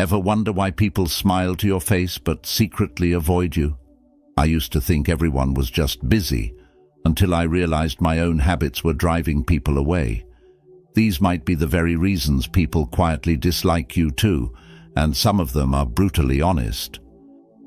Ever wonder why people smile to your face but secretly avoid you? I used to think everyone was just busy, until I realized my own habits were driving people away. These might be the very reasons people quietly dislike you too, and some of them are brutally honest.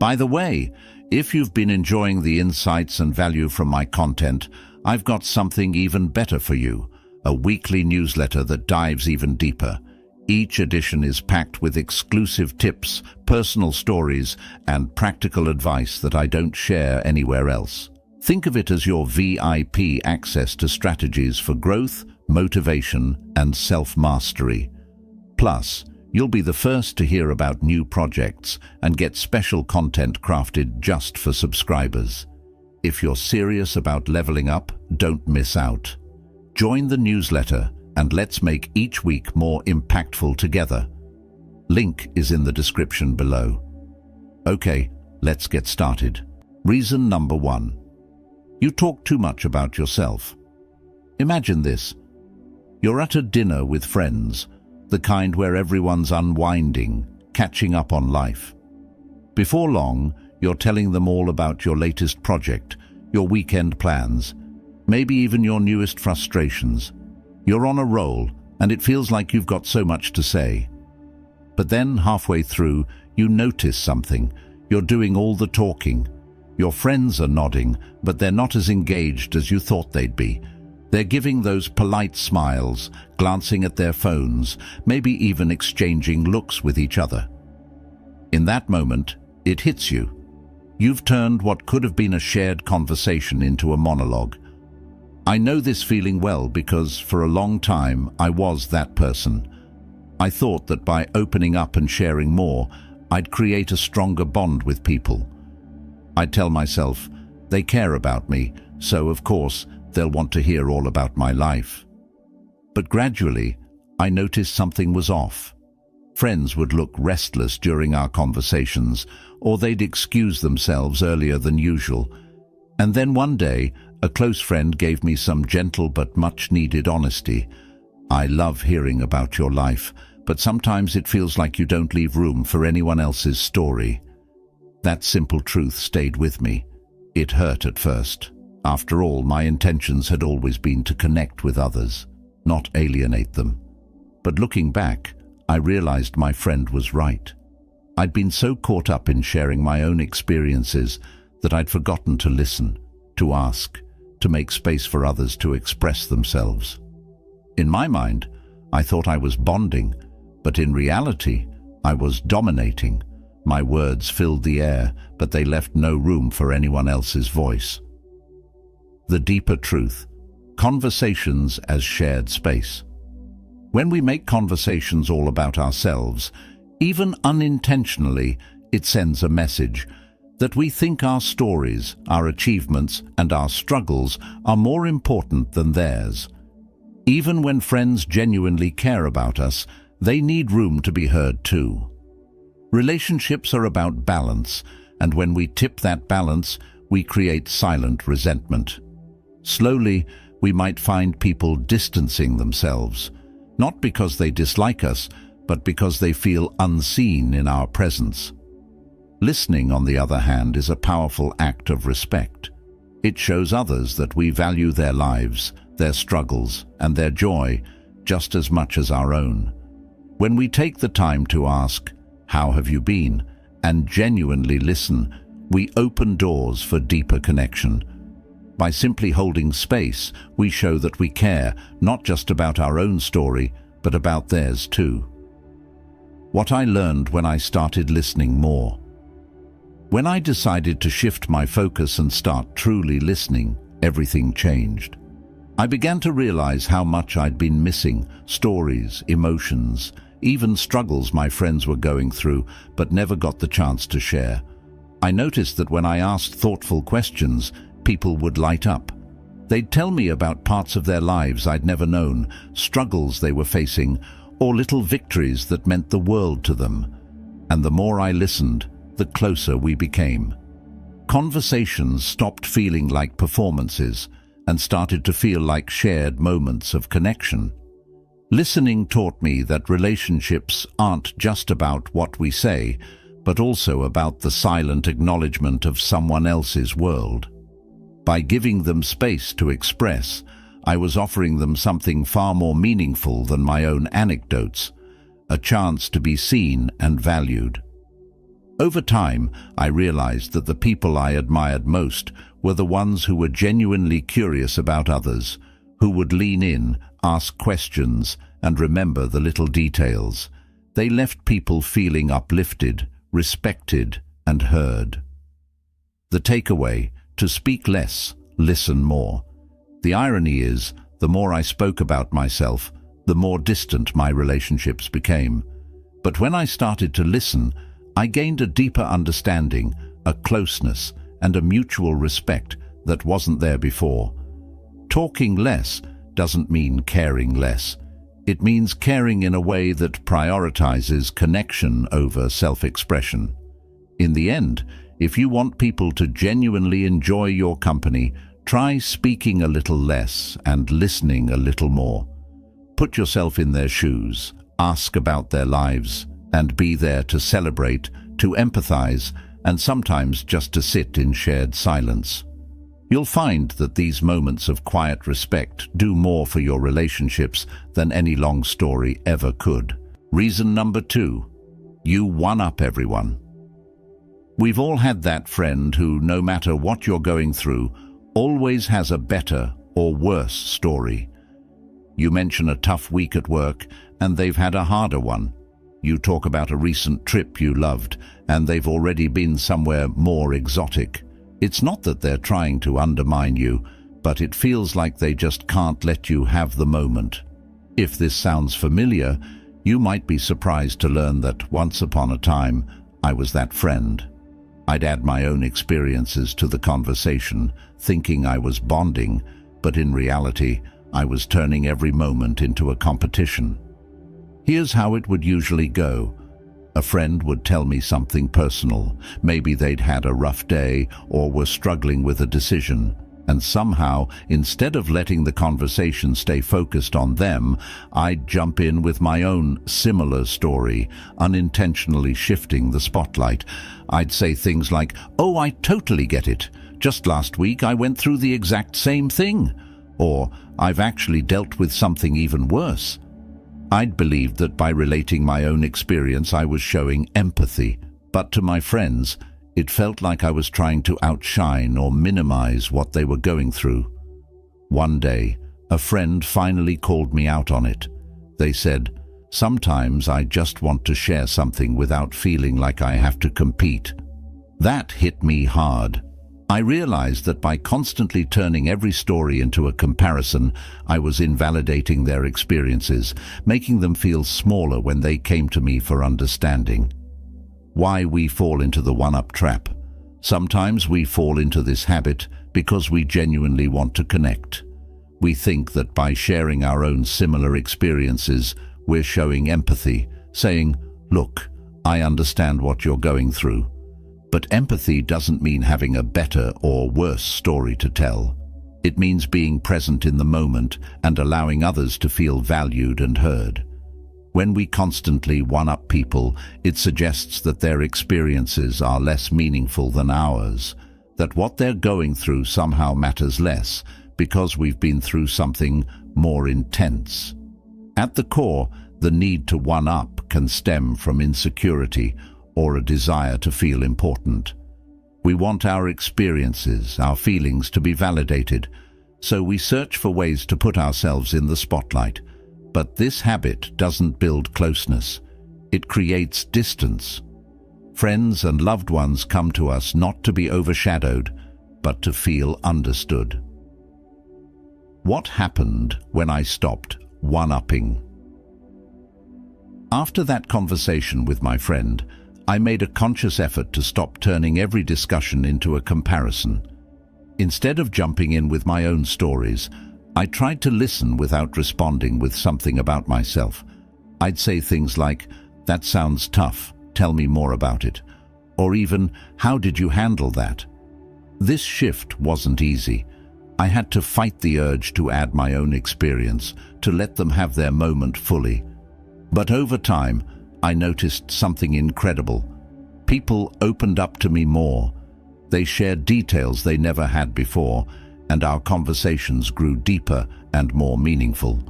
By the way, if you've been enjoying the insights and value from my content, I've got something even better for you, a weekly newsletter that dives even deeper. Each edition is packed with exclusive tips, personal stories, and practical advice that I don't share anywhere else. Think of it as your VIP access to strategies for growth, motivation, and self-mastery. Plus, you'll be the first to hear about new projects and get special content crafted just for subscribers. If you're serious about leveling up, don't miss out. Join the newsletter and let's make each week more impactful together. Link is in the description below. Okay, let's get started. Reason number 1. You talk too much about yourself. Imagine this. You're at a dinner with friends, the kind where everyone's unwinding, catching up on life. Before long, you're telling them all about your latest project, your weekend plans, maybe even your newest frustrations. You're on a roll, and it feels like you've got so much to say. But then, halfway through, you notice something. You're doing all the talking. Your friends are nodding, but they're not as engaged as you thought they'd be. They're giving those polite smiles, glancing at their phones, maybe even exchanging looks with each other. In that moment, it hits you. You've turned what could have been a shared conversation into a monologue. I know this feeling well because for a long time I was that person. I thought that by opening up and sharing more, I'd create a stronger bond with people. I'd tell myself, they care about me, so of course they'll want to hear all about my life. But gradually, I noticed something was off. Friends would look restless during our conversations, or they'd excuse themselves earlier than usual. And then one day, a close friend gave me some gentle but much-needed honesty. I love hearing about your life, but sometimes it feels like you don't leave room for anyone else's story. That simple truth stayed with me. It hurt at first. After all, my intentions had always been to connect with others, not alienate them. But looking back, I realized my friend was right. I'd been so caught up in sharing my own experiences that I'd forgotten to listen, to ask, to make space for others to express themselves. In my mind, I thought I was bonding, but in reality, I was dominating. My words filled the air, but they left no room for anyone else's voice. The deeper truth: conversations as shared space. When we make conversations all about ourselves, even unintentionally, it sends a message that we think our stories, our achievements, and our struggles are more important than theirs. Even when friends genuinely care about us, they need room to be heard too. Relationships are about balance, and when we tip that balance, we create silent resentment. Slowly, we might find people distancing themselves, not because they dislike us, but because they feel unseen in our presence. Listening, on the other hand, is a powerful act of respect. It shows others that we value their lives, their struggles, and their joy just as much as our own. When we take the time to ask, "How have you been?" and genuinely listen, we open doors for deeper connection. By simply holding space, we show that we care, not just about our own story, but about theirs too. What I learned when I started listening more. When I decided to shift my focus and start truly listening, everything changed. I began to realize how much I'd been missing: stories, emotions, even struggles my friends were going through, but never got the chance to share. I noticed that when I asked thoughtful questions, people would light up. They'd tell me about parts of their lives I'd never known, struggles they were facing, or little victories that meant the world to them. And the more I listened, the closer we became. Conversations stopped feeling like performances and started to feel like shared moments of connection. Listening taught me that relationships aren't just about what we say, but also about the silent acknowledgement of someone else's world. By giving them space to express, I was offering them something far more meaningful than my own anecdotes, a chance to be seen and valued. Over time, I realized that the people I admired most were the ones who were genuinely curious about others, who would lean in, ask questions, and remember the little details. They left people feeling uplifted, respected, and heard. The takeaway: to speak less, listen more. The irony is, the more I spoke about myself, the more distant my relationships became. But when I started to listen, I gained a deeper understanding, a closeness, and a mutual respect that wasn't there before. Talking less doesn't mean caring less. It means caring in a way that prioritizes connection over self-expression. In the end, if you want people to genuinely enjoy your company, try speaking a little less and listening a little more. Put yourself in their shoes, ask about their lives, and be there to celebrate, to empathize, and sometimes just to sit in shared silence. You'll find that these moments of quiet respect do more for your relationships than any long story ever could. Reason number 2: you one-up everyone. We've all had that friend who, no matter what you're going through, always has a better or worse story. You mention a tough week at work, and they've had a harder one. You talk about a recent trip you loved, and they've already been somewhere more exotic. It's not that they're trying to undermine you, but it feels like they just can't let you have the moment. If this sounds familiar, you might be surprised to learn that once upon a time, I was that friend. I'd add my own experiences to the conversation, thinking I was bonding, but in reality, I was turning every moment into a competition. Here's how it would usually go. A friend would tell me something personal. Maybe they'd had a rough day or were struggling with a decision. And somehow, instead of letting the conversation stay focused on them, I'd jump in with my own similar story, unintentionally shifting the spotlight. I'd say things like, "Oh, I totally get it. Just last week I went through the exact same thing." Or, "I've actually dealt with something even worse." I'd believed that by relating my own experience I was showing empathy, but to my friends, it felt like I was trying to outshine or minimize what they were going through. One day, a friend finally called me out on it. They said, "Sometimes I just want to share something without feeling like I have to compete." That hit me hard. I realized that by constantly turning every story into a comparison, I was invalidating their experiences, making them feel smaller when they came to me for understanding. Why we fall into the one-up trap. Sometimes we fall into this habit because we genuinely want to connect. We think that by sharing our own similar experiences, we're showing empathy, saying, "Look, I understand what you're going through." But empathy doesn't mean having a better or worse story to tell. It means being present in the moment and allowing others to feel valued and heard. When we constantly one-up people, it suggests that their experiences are less meaningful than ours, that what they're going through somehow matters less because we've been through something more intense. At the core, the need to one-up can stem from insecurity or a desire to feel important. We want our experiences, our feelings to be validated, so we search for ways to put ourselves in the spotlight. But this habit doesn't build closeness. It creates distance. Friends and loved ones come to us not to be overshadowed, but to feel understood. What happened when I stopped one-upping? After that conversation with my friend, I made a conscious effort to stop turning every discussion into a comparison. Instead of jumping in with my own stories, I tried to listen without responding with something about myself. I'd say things like, "That sounds tough, tell me more about it." Or even, "How did you handle that?" This shift wasn't easy. I had to fight the urge to add my own experience, to let them have their moment fully. But over time, I noticed something incredible. People opened up to me more. They shared details they never had before, and our conversations grew deeper and more meaningful.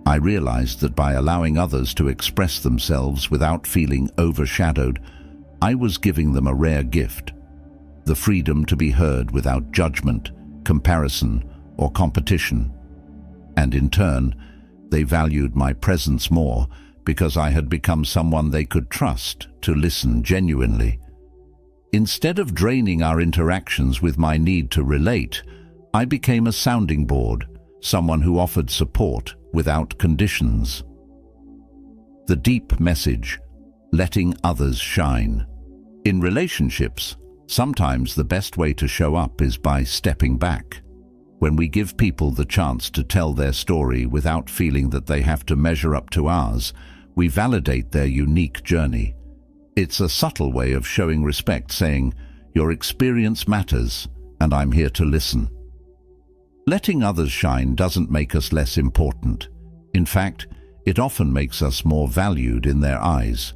I realized that by allowing others to express themselves without feeling overshadowed, I was giving them a rare gift: the freedom to be heard without judgment, comparison, or competition. And in turn, they valued my presence more because I had become someone they could trust to listen genuinely. Instead of draining our interactions with my need to relate, I became a sounding board, someone who offered support without conditions. The deep message: letting others shine. In relationships, sometimes the best way to show up is by stepping back. When we give people the chance to tell their story without feeling that they have to measure up to ours, we validate their unique journey. It's a subtle way of showing respect, saying, "Your experience matters, and I'm here to listen." Letting others shine doesn't make us less important. In fact, it often makes us more valued in their eyes.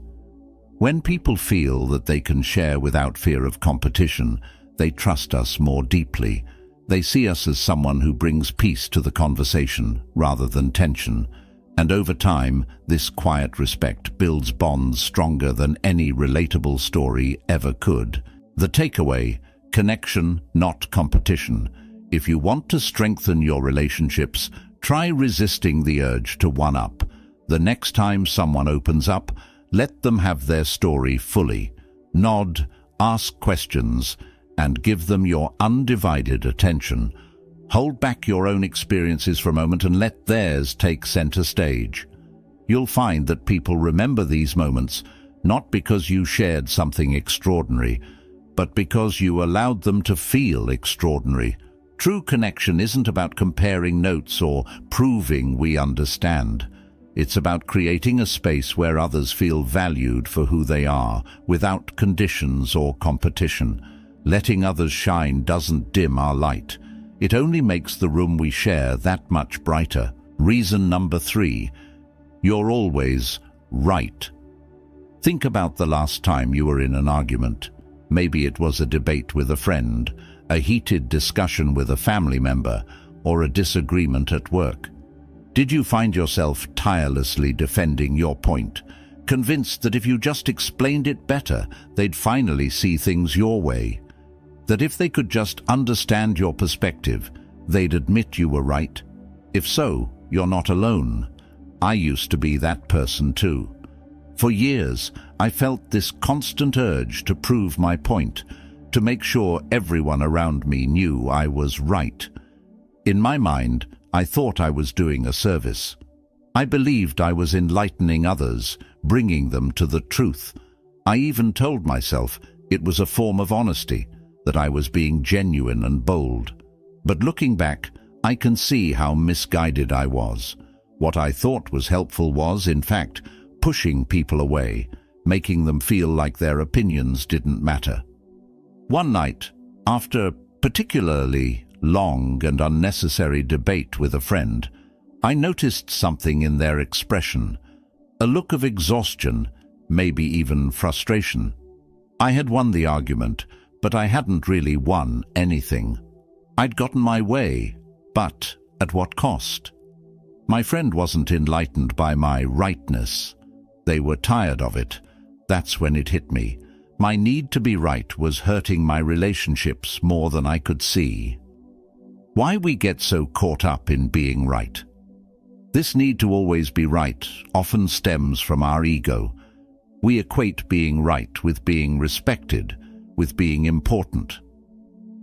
When people feel that they can share without fear of competition, they trust us more deeply. They see us as someone who brings peace to the conversation rather than tension. And over time, this quiet respect builds bonds stronger than any relatable story ever could. The takeaway: connection, not competition. If you want to strengthen your relationships, try resisting the urge to one-up. The next time someone opens up, let them have their story fully. Nod, ask questions, and give them your undivided attention. Hold back your own experiences for a moment and let theirs take center stage. You'll find that people remember these moments not because you shared something extraordinary, but because you allowed them to feel extraordinary. True connection isn't about comparing notes or proving we understand. It's about creating a space where others feel valued for who they are, without conditions or competition. Letting others shine doesn't dim our light. It only makes the room we share that much brighter. Reason number 3: you're always right. Think about the last time you were in an argument. Maybe it was a debate with a friend, a heated discussion with a family member, or a disagreement at work. Did you find yourself tirelessly defending your point, convinced that if you just explained it better, they'd finally see things your way? That if they could just understand your perspective, they'd admit you were right? If so, you're not alone. I used to be that person too. For years, I felt this constant urge to prove my point, to make sure everyone around me knew I was right. In my mind, I thought I was doing a service. I believed I was enlightening others, bringing them to the truth. I even told myself it was a form of honesty, that I was being genuine and bold. But looking back, I can see how misguided I was. What I thought was helpful was, in fact, pushing people away, making them feel like their opinions didn't matter. One night, after a particularly long and unnecessary debate with a friend, I noticed something in their expression, a look of exhaustion, maybe even frustration. I had won the argument, but I hadn't really won anything. I'd gotten my way, but at what cost? My friend wasn't enlightened by my rightness. They were tired of it. That's when it hit me. My need to be right was hurting my relationships more than I could see. Why we get so caught up in being right? This need to always be right often stems from our ego. We equate being right with being respected, with being important.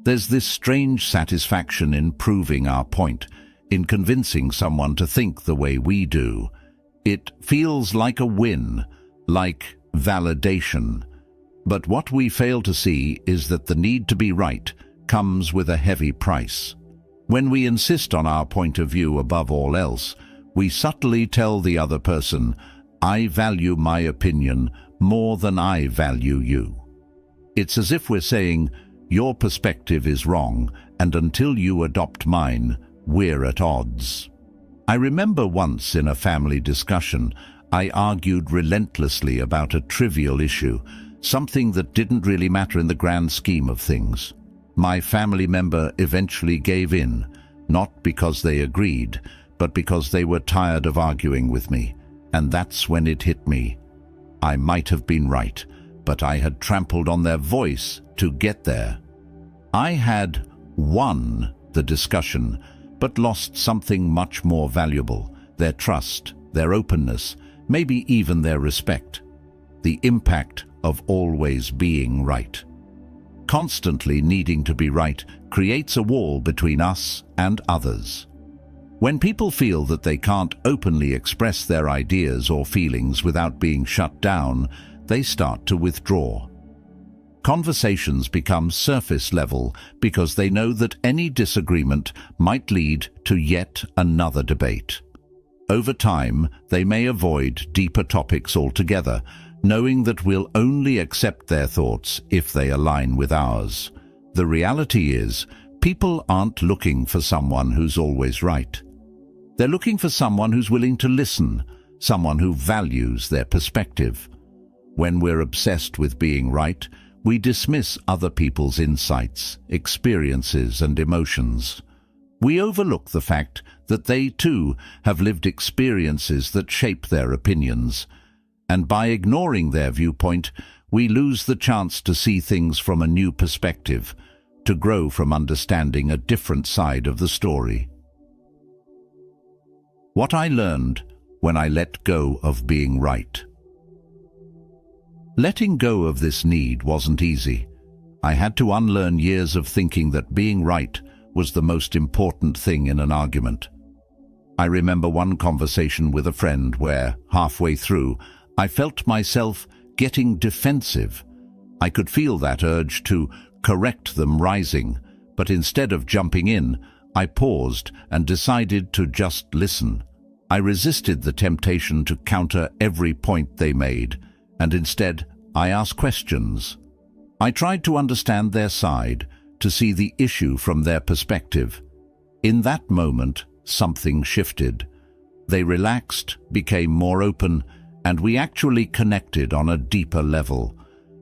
There's this strange satisfaction in proving our point, in convincing someone to think the way we do. It feels like a win, like validation. But what we fail to see is that the need to be right comes with a heavy price. When we insist on our point of view above all else, we subtly tell the other person, "I value my opinion more than I value you." It's as if we're saying, Your perspective is wrong, and until you adopt mine, we're at odds. I remember once in a family discussion, I argued relentlessly about a trivial issue, something that didn't really matter in the grand scheme of things. My family member eventually gave in, not because they agreed, but because they were tired of arguing with me. And that's when it hit me. I might have been right, but I had trampled on their voice to get there. I had won the discussion, but lost something much more valuable: their trust, their openness, maybe even their respect. The impact of always being right. Constantly needing to be right creates a wall between us and others. When people feel that they can't openly express their ideas or feelings without being shut down, they start to withdraw. Conversations become surface level because they know that any disagreement might lead to yet another debate. Over time, they may avoid deeper topics altogether, knowing that we'll only accept their thoughts if they align with ours. The reality is, people aren't looking for someone who's always right. They're looking for someone who's willing to listen, someone who values their perspective. When we're obsessed with being right, we dismiss other people's insights, experiences, and emotions. We overlook the fact that they too have lived experiences that shape their opinions, and by ignoring their viewpoint, we lose the chance to see things from a new perspective, to grow from understanding a different side of the story. What I learned when I let go of being right. Letting go of this need wasn't easy. I had to unlearn years of thinking that being right was the most important thing in an argument. I remember one conversation with a friend where, halfway through, I felt myself getting defensive. I could feel that urge to correct them rising, but instead of jumping in, I paused and decided to just listen. I resisted the temptation to counter every point they made, and instead I asked questions. I tried to understand their side, to see the issue from their perspective. In that moment, something shifted. They relaxed, became more open, and we actually connected on a deeper level.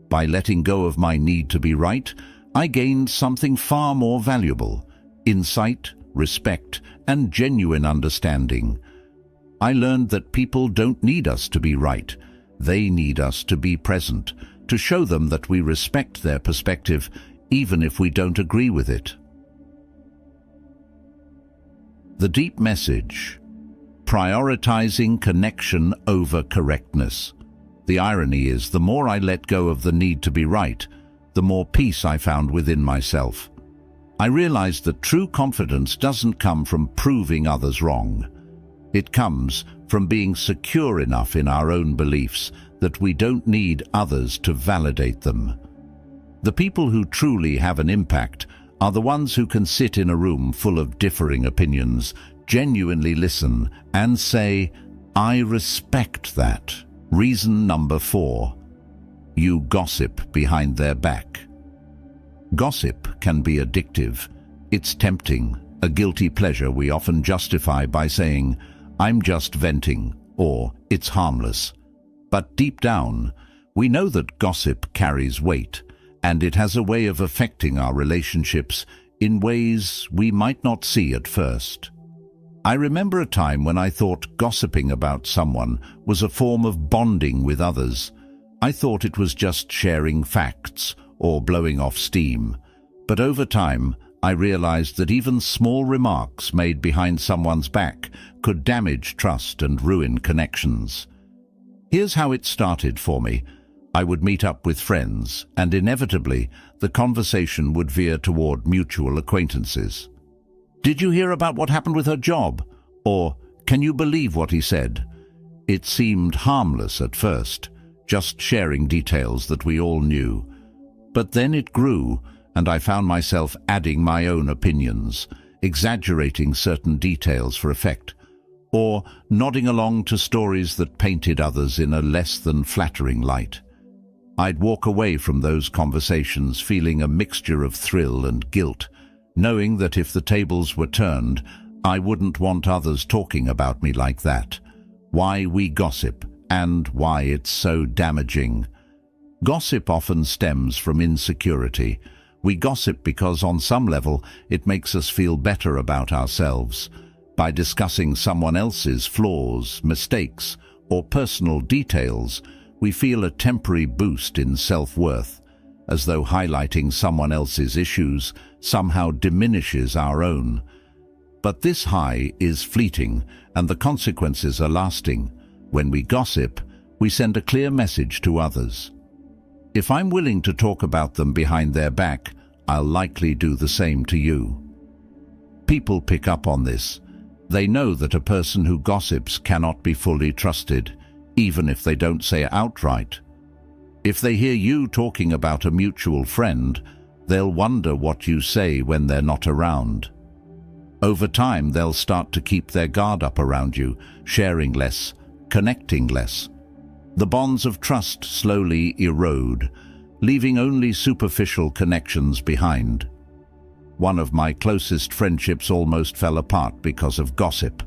By letting go of my need to be right, I gained something far more valuable: insight, respect, and genuine understanding. I learned that people don't need us to be right. They need us to be present, to show them that we respect their perspective, even if we don't agree with it. The deep message: prioritizing connection over correctness. The irony is, the more I let go of the need to be right, the more peace I found within myself. I realized that true confidence doesn't come from proving others wrong. It comes from being secure enough in our own beliefs that we don't need others to validate them. The people who truly have an impact are the ones who can sit in a room full of differing opinions, genuinely listen, and say, "I respect that." Reason number 4. You gossip behind their back. Gossip can be addictive. It's tempting, a guilty pleasure we often justify by saying, "I'm just venting," or "it's harmless." But deep down, we know that gossip carries weight, and it has a way of affecting our relationships in ways we might not see at first. I remember a time when I thought gossiping about someone was a form of bonding with others. I thought it was just sharing facts or blowing off steam. But over time, I realized that even small remarks made behind someone's back could damage trust and ruin connections. Here's how it started for me. I would meet up with friends, and inevitably, the conversation would veer toward mutual acquaintances. "Did you hear about what happened with her job?" Or, "Can you believe what he said?" It seemed harmless at first, just sharing details that we all knew. But then it grew, and I found myself adding my own opinions, exaggerating certain details for effect, or nodding along to stories that painted others in a less than flattering light. I'd walk away from those conversations feeling a mixture of thrill and guilt, knowing that if the tables were turned, I wouldn't want others talking about me like that. Why we gossip, and why it's so damaging. Gossip often stems from insecurity. We gossip because on some level it makes us feel better about ourselves. By discussing someone else's flaws, mistakes, or personal details, we feel a temporary boost in self-worth, as though highlighting someone else's issues somehow diminishes our own. But this high is fleeting, and the consequences are lasting. When we gossip, we send a clear message to others. If I'm willing to talk about them behind their back, I'll likely do the same to you. People pick up on this. They know that a person who gossips cannot be fully trusted, even if they don't say it outright. If they hear you talking about a mutual friend, they'll wonder what you say when they're not around. Over time, they'll start to keep their guard up around you, sharing less, connecting less. The bonds of trust slowly erode, leaving only superficial connections behind. One of my closest friendships almost fell apart because of gossip.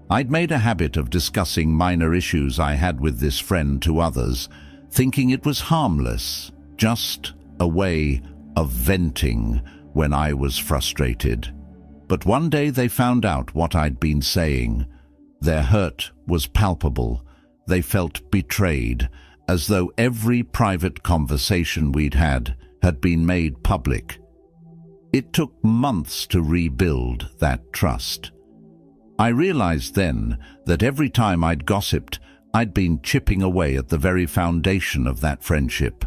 I'd made a habit of discussing minor issues I had with this friend to others, thinking it was harmless, just a way of venting when I was frustrated. But one day they found out what I'd been saying. Their hurt was palpable. They felt betrayed, as though every private conversation we'd had been made public. It took months to rebuild that trust. I realized then that every time I'd gossiped, I'd been chipping away at the very foundation of that friendship.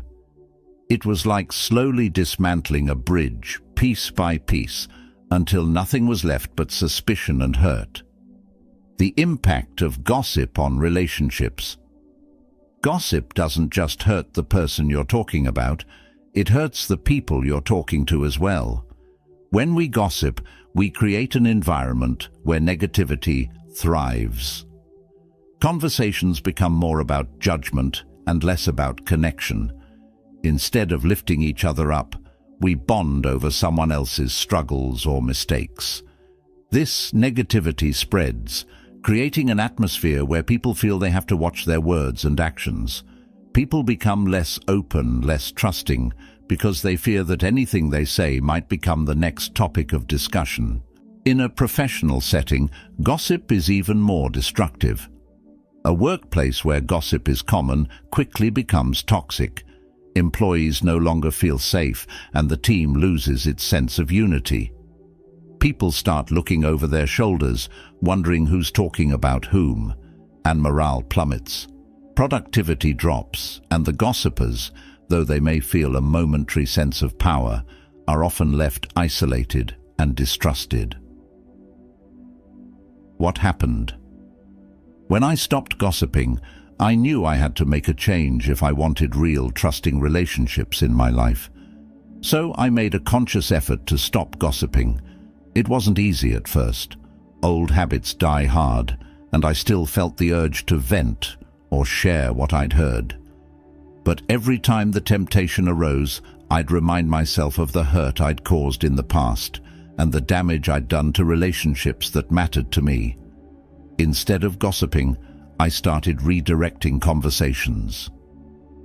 It was like slowly dismantling a bridge, piece by piece, until nothing was left but suspicion and hurt. The impact of gossip on relationships. Gossip doesn't just hurt the person you're talking about, it hurts the people you're talking to as well. When we gossip, we create an environment where negativity thrives. Conversations become more about judgment and less about connection. Instead of lifting each other up, we bond over someone else's struggles or mistakes. This negativity spreads, creating an atmosphere where people feel they have to watch their words and actions. People become less open, less trusting, because they fear that anything they say might become the next topic of discussion. In a professional setting, gossip is even more destructive. A workplace where gossip is common quickly becomes toxic. Employees no longer feel safe, and the team loses its sense of unity. People start looking over their shoulders, wondering who's talking about whom, and morale plummets. Productivity drops, and the gossipers, though they may feel a momentary sense of power, are often left isolated and distrusted. What happened? When I stopped gossiping, I knew I had to make a change if I wanted real, trusting relationships in my life. So I made a conscious effort to stop gossiping. It wasn't easy at first. Old habits die hard, and I still felt the urge to vent or share what I'd heard. But every time the temptation arose, I'd remind myself of the hurt I'd caused in the past and the damage I'd done to relationships that mattered to me. Instead of gossiping, I started redirecting conversations.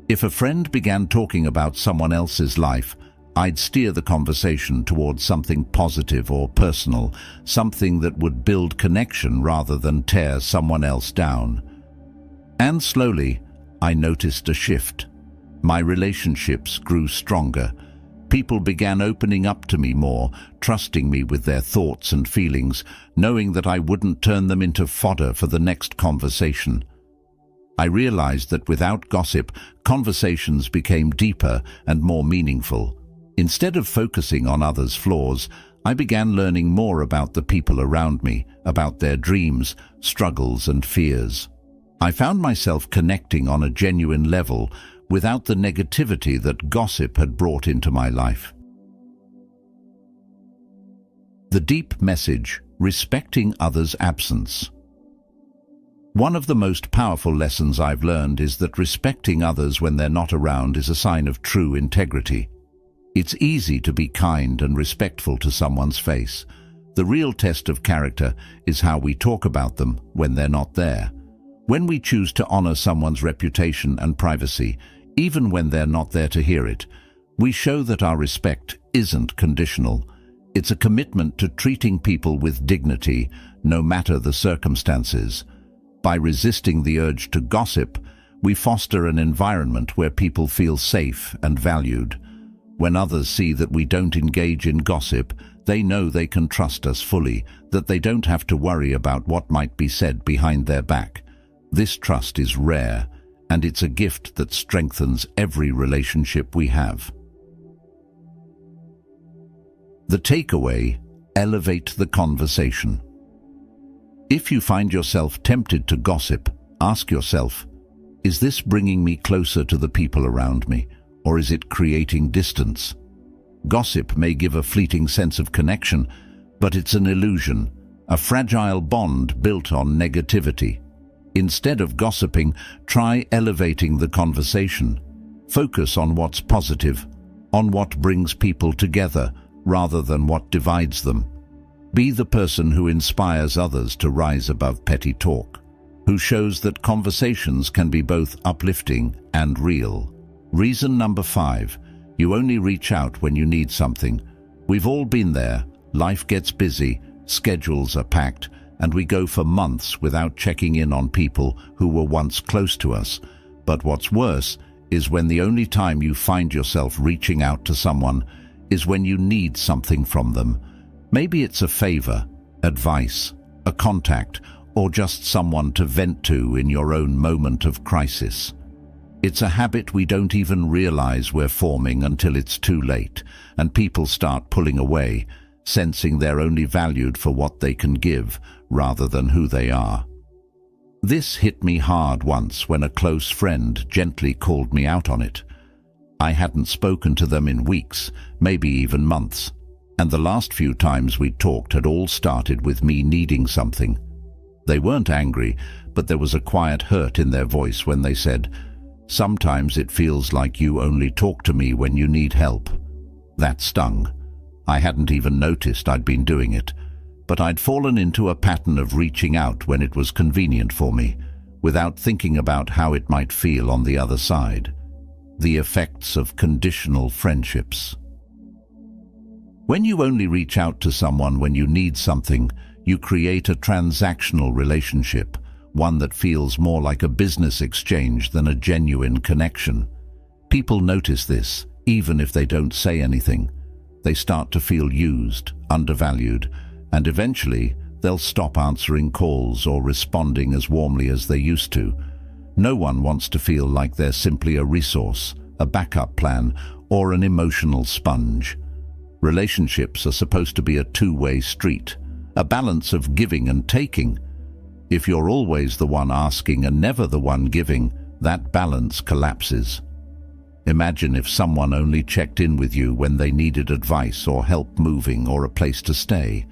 If a friend began talking about someone else's life, I'd steer the conversation towards something positive or personal, something that would build connection rather than tear someone else down. And slowly, I noticed a shift. My relationships grew stronger. People began opening up to me more, trusting me with their thoughts and feelings, knowing that I wouldn't turn them into fodder for the next conversation. I realized that without gossip, conversations became deeper and more meaningful. Instead of focusing on others' flaws, I began learning more about the people around me, about their dreams, struggles, and fears. I found myself connecting on a genuine level without the negativity that gossip had brought into my life. The deep message, respecting others' absence. One of the most powerful lessons I've learned is that respecting others when they're not around is a sign of true integrity. It's easy to be kind and respectful to someone's face. The real test of character is how we talk about them when they're not there. When we choose to honor someone's reputation and privacy, even when they're not there to hear it, we show that our respect isn't conditional. It's a commitment to treating people with dignity, no matter the circumstances. By resisting the urge to gossip, we foster an environment where people feel safe and valued. When others see that we don't engage in gossip, they know they can trust us fully, that they don't have to worry about what might be said behind their back. This trust is rare, and it's a gift that strengthens every relationship we have. The takeaway: elevate the conversation. If you find yourself tempted to gossip, ask yourself, is this bringing me closer to the people around me, or is it creating distance? Gossip may give a fleeting sense of connection, but it's an illusion, a fragile bond built on negativity. Instead of gossiping, try elevating the conversation. Focus on what's positive, on what brings people together, rather than what divides them. Be the person who inspires others to rise above petty talk, who shows that conversations can be both uplifting and real. Reason number 5, you only reach out when you need something. We've all been there. Life gets busy, schedules are packed, and we go for months without checking in on people who were once close to us. But what's worse is when the only time you find yourself reaching out to someone is when you need something from them. Maybe it's a favor, advice, a contact, or just someone to vent to in your own moment of crisis. It's a habit we don't even realize we're forming until it's too late, and people start pulling away, sensing they're only valued for what they can give rather than who they are. This hit me hard once when a close friend gently called me out on it. I hadn't spoken to them in weeks, maybe even months, and the last few times we'd talked had all started with me needing something. They weren't angry, but there was a quiet hurt in their voice when they said, "Sometimes it feels like you only talk to me when you need help." That stung. I hadn't even noticed I'd been doing it, but I'd fallen into a pattern of reaching out when it was convenient for me, without thinking about how it might feel on the other side. The effects of conditional friendships. When you only reach out to someone when you need something, you create a transactional relationship, one that feels more like a business exchange than a genuine connection. People notice this, even if they don't say anything. They start to feel used, undervalued, and eventually they'll stop answering calls or responding as warmly as they used to. No one wants to feel like they're simply a resource, a backup plan, or an emotional sponge. Relationships are supposed to be a two-way street, a balance of giving and taking. If you're always the one asking and never the one giving, that balance collapses. Imagine if someone only checked in with you when they needed advice or help moving or a place to stay.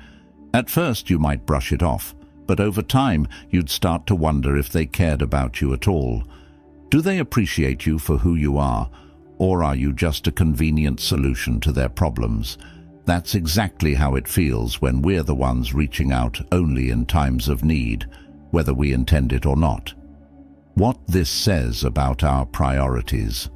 At first you might brush it off, but over time you'd start to wonder if they cared about you at all. Do they appreciate you for who you are, or are you just a convenient solution to their problems? That's exactly how it feels when we're the ones reaching out only in times of need, whether we intend it or not. What this says about our priorities.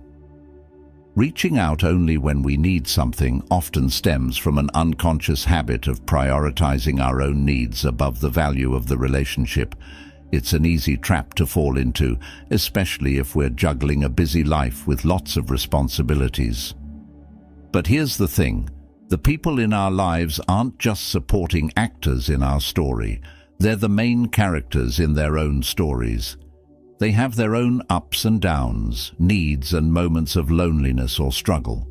Reaching out only when we need something often stems from an unconscious habit of prioritizing our own needs above the value of the relationship. It's an easy trap to fall into, especially if we're juggling a busy life with lots of responsibilities. But here's the thing. The people in our lives aren't just supporting actors in our story. They're the main characters in their own stories. They have their own ups and downs, needs and moments of loneliness or struggle.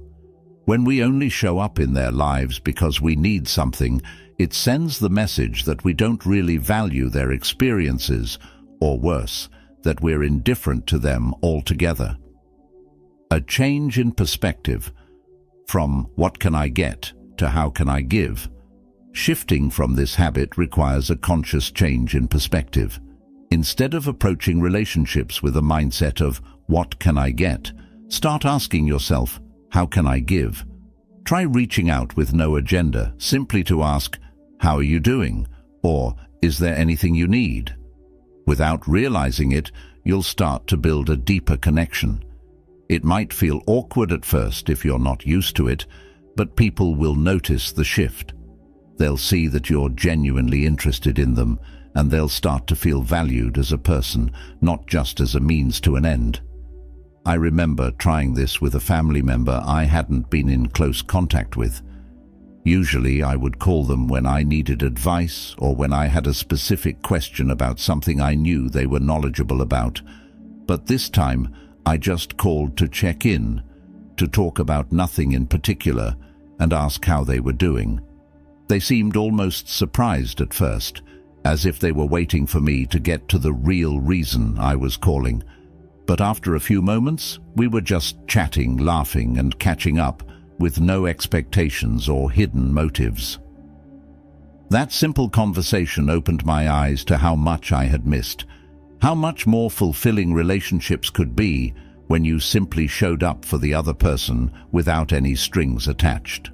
When we only show up in their lives because we need something, it sends the message that we don't really value their experiences, or worse, that we're indifferent to them altogether. A change in perspective, from "what can I get" to "how can I give?" Shifting from this habit requires a conscious change in perspective. Instead of approaching relationships with a mindset of, "What can I get?" start asking yourself, "How can I give?" Try reaching out with no agenda, simply to ask, "How are you doing?" or "Is there anything you need?" Without realizing it, you'll start to build a deeper connection. It might feel awkward at first if you're not used to it, but people will notice the shift. They'll see that you're genuinely interested in them, and they'll start to feel valued as a person, not just as a means to an end. I remember trying this with a family member I hadn't been in close contact with. Usually I would call them when I needed advice or when I had a specific question about something I knew they were knowledgeable about. But this time, I just called to check in, to talk about nothing in particular, and ask how they were doing. They seemed almost surprised at first, as if they were waiting for me to get to the real reason I was calling. But after a few moments, we were just chatting, laughing, and catching up, with no expectations or hidden motives. That simple conversation opened my eyes to how much I had missed, how much more fulfilling relationships could be when you simply showed up for the other person without any strings attached.